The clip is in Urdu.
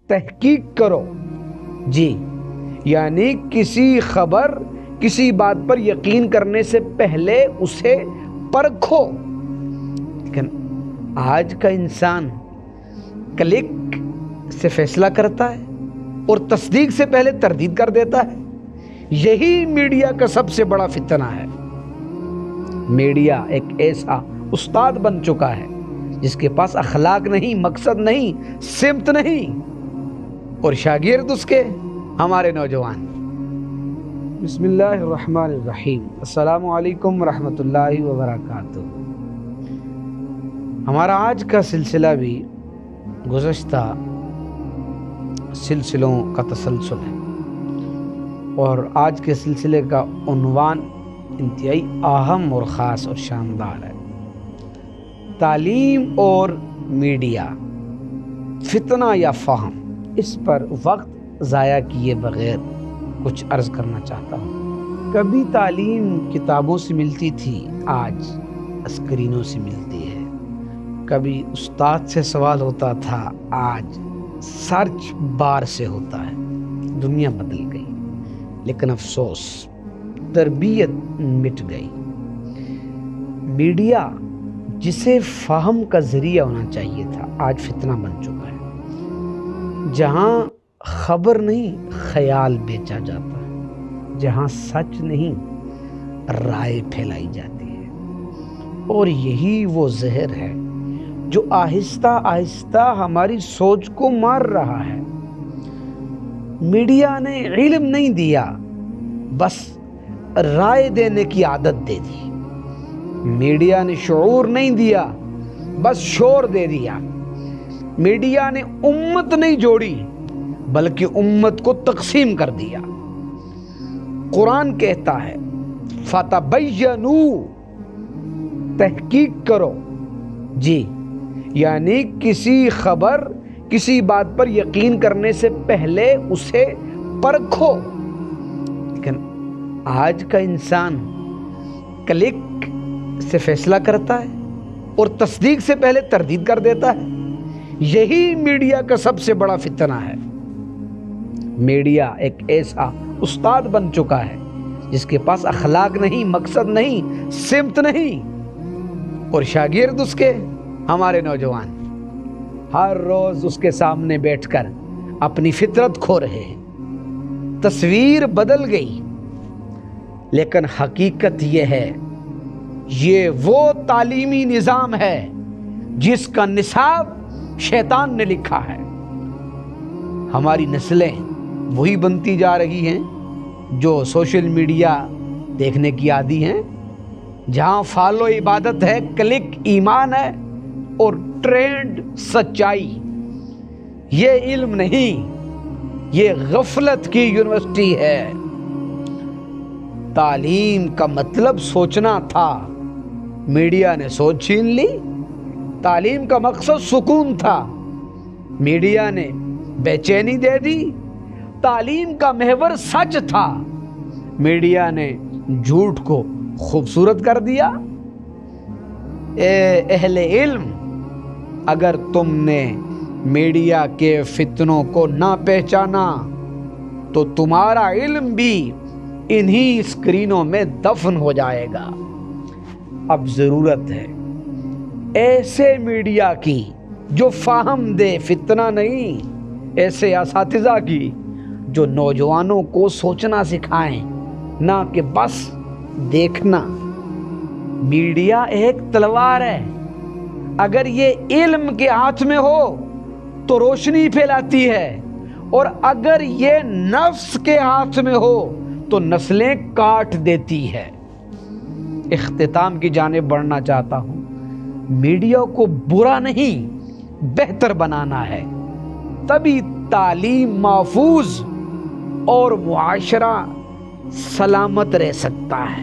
تحقیق کرو جی، یعنی کسی خبر کسی بات پر یقین کرنے سے پہلے اسے پرکھو۔ لیکن آج کا انسان کلک سے فیصلہ کرتا ہے اور تصدیق سے پہلے تردید کر دیتا ہے۔ یہی میڈیا کا سب سے بڑا فتنہ ہے۔ میڈیا ایک ایسا استاد بن چکا ہے جس کے پاس اخلاق نہیں، مقصد نہیں، سمت نہیں، اور شاگرد اس کے ہمارے نوجوان۔ بسم اللہ الرحمن الرحیم۔ السلام علیکم ورحمۃ اللہ وبرکاتہ۔ ہمارا آج کا سلسلہ بھی گزشتہ سلسلوں کا تسلسل ہے، اور آج کے سلسلے کا عنوان انتہائی اہم اور خاص اور شاندار ہے: تعلیم اور میڈیا، فتنہ یا فہم۔ اس پر وقت ضائع کیے بغیر کچھ عرض کرنا چاہتا ہوں۔ کبھی تعلیم کتابوں سے ملتی تھی، آج اسکرینوں سے ملتی ہے۔ کبھی استاد سے سوال ہوتا تھا، آج سرچ بار سے ہوتا ہے۔ دنیا بدل گئی، لیکن افسوس تربیت مٹ گئی۔ میڈیا جسے فہم کا ذریعہ ہونا چاہیے تھا، آج فتنہ بن چکا ہے۔ جہاں خبر نہیں، خیال بیچا جاتا ہے۔ جہاں سچ نہیں، رائے پھیلائی جاتی ہے۔ اور یہی وہ زہر ہے جو آہستہ آہستہ ہماری سوچ کو مار رہا ہے۔ میڈیا نے علم نہیں دیا، بس رائے دینے کی عادت دے دی۔ میڈیا نے شعور نہیں دیا، بس شور دے دیا۔ میڈیا نے امت نہیں جوڑی، بلکہ امت کو تقسیم کر دیا۔ قرآن کہتا ہے، فَتَبَيَّنُوا، تحقیق کرو جی، یعنی کسی خبر کسی بات پر یقین کرنے سے پہلے اسے پرکھو۔ لیکن آج کا انسان کلک سے فیصلہ کرتا ہے اور تصدیق سے پہلے تردید کر دیتا ہے۔ یہی میڈیا کا سب سے بڑا فتنہ ہے۔ میڈیا ایک ایسا استاد بن چکا ہے جس کے پاس اخلاق نہیں، مقصد نہیں، سمت نہیں، اور شاگرد اس کے ہمارے نوجوان ہر روز اس کے سامنے بیٹھ کر اپنی فطرت کھو رہے ہیں۔ تصویر بدل گئی، لیکن حقیقت یہ ہے، یہ وہ تعلیمی نظام ہے جس کا نصاب شیطان نے لکھا ہے۔ ہماری نسلیں وہی بنتی جا رہی ہیں جو سوشل میڈیا دیکھنے کی عادی ہیں، جہاں فالو عبادت ہے، کلک ایمان ہے، اور ٹرینڈ سچائی۔ یہ علم نہیں، یہ غفلت کی یونیورسٹی ہے۔ تعلیم کا مطلب سوچنا تھا، میڈیا نے سوچ چھین لی۔ تعلیم کا مقصد سکون تھا، میڈیا نے بے چینی دے دی۔ تعلیم کا محور سچ تھا، میڈیا نے جھوٹ کو خوبصورت کر دیا۔ اے اہل علم، اگر تم نے میڈیا کے فتنوں کو نہ پہچانا تو تمہارا علم بھی انہی اسکرینوں میں دفن ہو جائے گا۔ اب ضرورت ہے ایسے میڈیا کی جو فہم دے، فتنہ نہیں، ایسے اساتذہ کی جو نوجوانوں کو سوچنا سکھائیں، نہ کہ بس دیکھنا۔ میڈیا ایک تلوار ہے، اگر یہ علم کے ہاتھ میں ہو تو روشنی پھیلاتی ہے، اور اگر یہ نفس کے ہاتھ میں ہو تو نسلیں کاٹ دیتی ہے۔ اختتام کی جانب بڑھنا چاہتا ہوں۔ میڈیا کو برا نہیں، بہتر بنانا ہے، تبھی تعلیم محفوظ اور معاشرہ سلامت رہ سکتا ہے۔